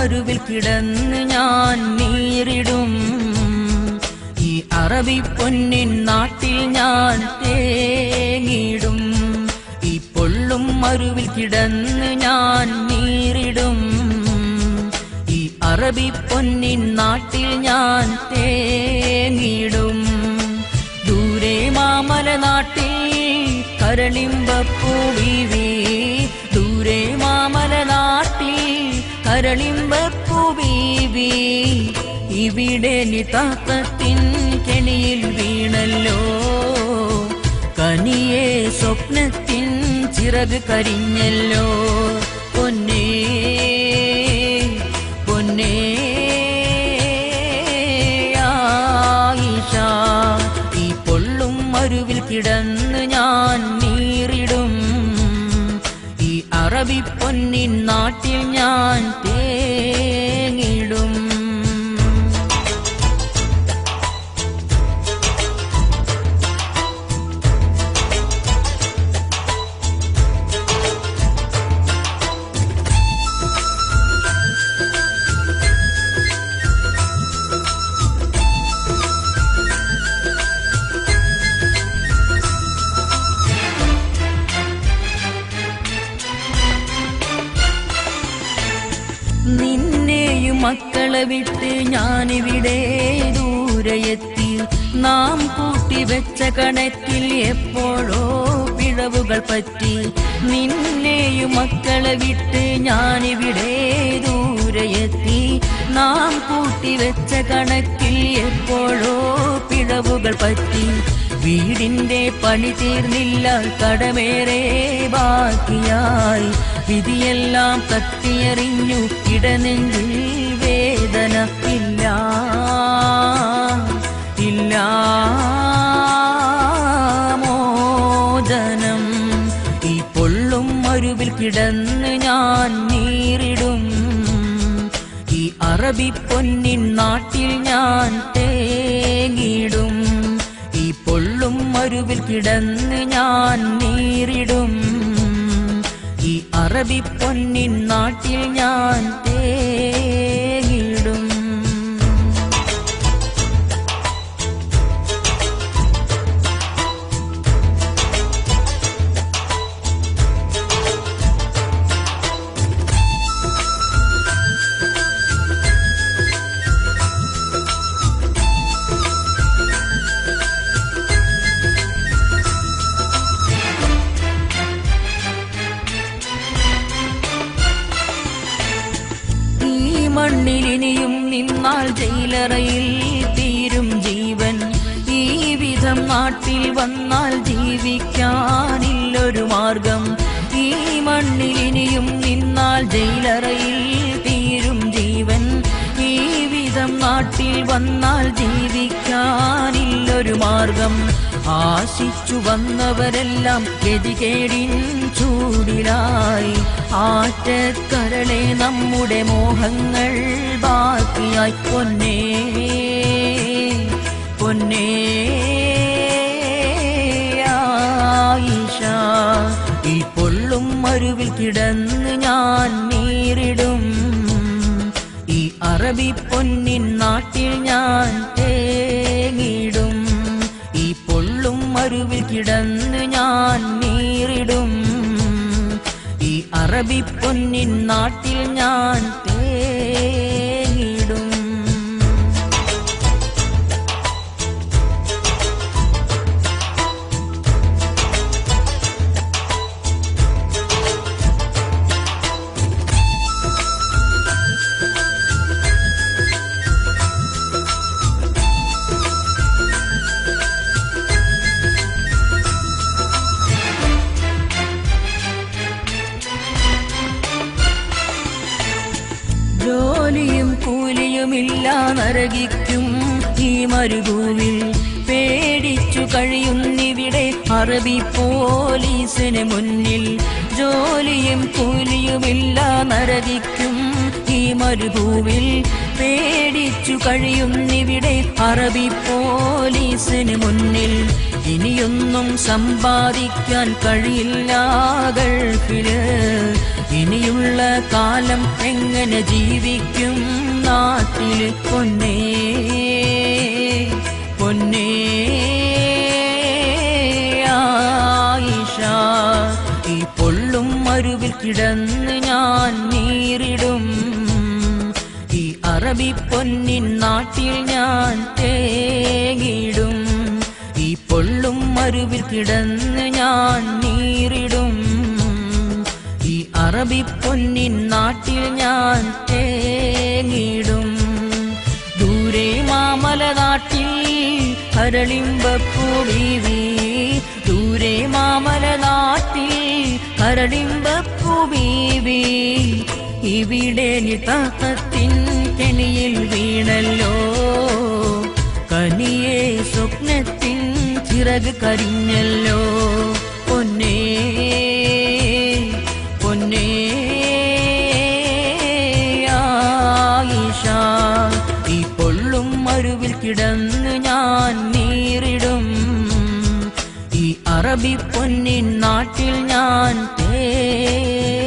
മരുവിൽ കിടന്ന് ഞാൻ നീറിടും. ഈ അറബി പൊന്നിൻ നാട്ടിൽ ഞാൻ തേങ്ങിടും. ഈ പൊള്ളും മരുവിൽ കിടന്ന് ഞാൻ നീറിടും. ഈ അറബി പൊന്നിൻ നാട്ടിൽ ഞാൻ തേങ്ങിടും. ദൂരെ മാമല നാട്ടിൽ കരളിമ്പപ്പൂവീവി. ദൂരെ മാമല നാട്ടിൽ കരളിമ്പപ്പൂവീവി. ഇവിടെ നിതാക്കത്തിൻ കെണിയിൽ വീണല്ലോ. കനിയെ സ്വപ്നത്തിൻ ചിറക് കരിഞ്ഞല്ലോ. പൊന്നേ പൊന്നേ ആയിഷ. ഈ പൊള്ളും മരുവിൽ കിടന്ന് ഞാൻ നീറിടും. ഈ അറബി പൊന്നിൻ നാട്ടിൽ ഞാൻ തേങ്ങിടും. നിന്നെയും മക്കളെ വിട്ട് ഞാനിവിടെ ദൂരെയെത്തി. നാം കൂട്ടിവെച്ച കണക്കിൽ എപ്പോഴോ പിഴവുകൾ പറ്റി. നിന്നെയും മക്കളെ വിട്ട് ഞാനിവിടെ ദൂരെയെത്തി. നാം കൂട്ടിവെച്ച കണക്കിൽ എപ്പോഴോ പിഴവുകൾ പറ്റി. വീടിന്റെ പണി തീർന്നില്ല, കടമേറെ ബാക്കിയായി. വിധിയെല്ലാം തട്ടിയെറിഞ്ഞു, ഇടനെഞ്ചിൽ വേദന ഇല്ല ഇല്ല മോചനം. ഈ പൊള്ളും മരുവിൽ കിടന്ന് ഞാൻ നീറിടും. ഈ അറബി പൊന്നിൻ നാട്ടിൽ ഞാൻ തേങ്ങിടും. ഈ പൊള്ളും മരുവിൽ കിടന്ന് ഞാൻ നീറിടും. ഈ അറബി പൊന്നിൻ നാട്ടിൽ ഞാൻ തേങ്ങിടും. മണ്ണിലിനിയും നിന്നാൽ ജയിലറയിൽ തീരും ജീവൻ. ഈ വിധം നാട്ടിൽ വന്നാൽ ജീവിക്കാനില്ലൊരു മാർഗം. ഈ മണ്ണിലിനിയും നിന്നാൽ ജയിലറയിൽ തീരും ജീവൻ. ഈ വിധം നാട്ടിൽ വന്നാൽ ജീവിക്കാനില്ലൊരു മാർഗം. ആശിച്ചു വന്നവരെല്ലാം ഗതികേടിൻ ചൂടിലായി. ആറ്റക്കരളെ നമ്മുടെ മോഹങ്ങൾ ബാക്കിയായി. പൊന്നേ പൊന്നേ ആയിഷ. ഈ പൊള്ളും മരുവിൽ കിടന്ന് ഞാൻ നീറിടും. ഈ അറബി പൊന്നിൻ നാട്ടിൽ ഞാൻ തേങ്ങിടും. ഈ പൊള്ളും മരുവിൽ കിടന്ന് ഞാൻ നീറിടും. ഈ അറബി പൊന്നിൻ നാട്ടിൽ ഞാൻ തേങ്ങിടും. ജോലിയും കൂലിയുമില്ല നരകിക്കും ഈ മരുഭൂവിൽ. പേടിച്ചു കഴിയുന്നിവിടെ അറബി പോലീസിന് മുന്നിൽ. ജോലിയും കൂലിയുമില്ല നരകിക്കും ഈ മരുഭൂവിൽ. പേടിച്ചു കഴിയുന്നിവിടെ അറബി പോലീസിന് മുന്നിൽ. ഇനിയൊന്നും സമ്പാദിക്കാൻ കഴിയില്ല ഗൾഫില്. ഇനിയുള്ള കാലം എങ്ങനെ ജീവിക്കും നാട്ടില് പൊന്നേ പൊന്നേ ആയിഷ. ഈ പൊള്ളും മരുവിൽ കിടന്ന് ഞാൻ നീറിടും, ഈ അറബി പൊന്നിൻ നാട്ടിൽ ഞാൻ തേങ്ങിടും. ഈ പൊള്ളും മരുവിൽ കിടന്ന് ഞാൻ നീറിടും, ഈ അറബി പൊന്നിൻ നാട്ടിൽ ഞാൻ തേങ്ങിടും. ദൂരെ മാമല നാട്ടിൽ കരളിമ്പപ്പൂ ബീവി, ദൂരെ മാമല നാട്ടിൽ കരളിമ്പപ്പൂ ബീവി. ഇവിടെ നിതാഹത്തിൻ കെണിയിൽ വീണല്ലോ, കനിയെ സ്വപ്നത്തിൻ ചിറക് കരിഞ്ഞല്ലോ. പൊന്നേ പൊന്നേ ആയിഷ. ഈ പൊള്ളും മരുവിൽ കിടന്ന് ഞാൻ നീറിടും, ഈ അറബി പൊന്നിൻ നാട്ടിൽ ഞാൻ തേങ്ങിടും.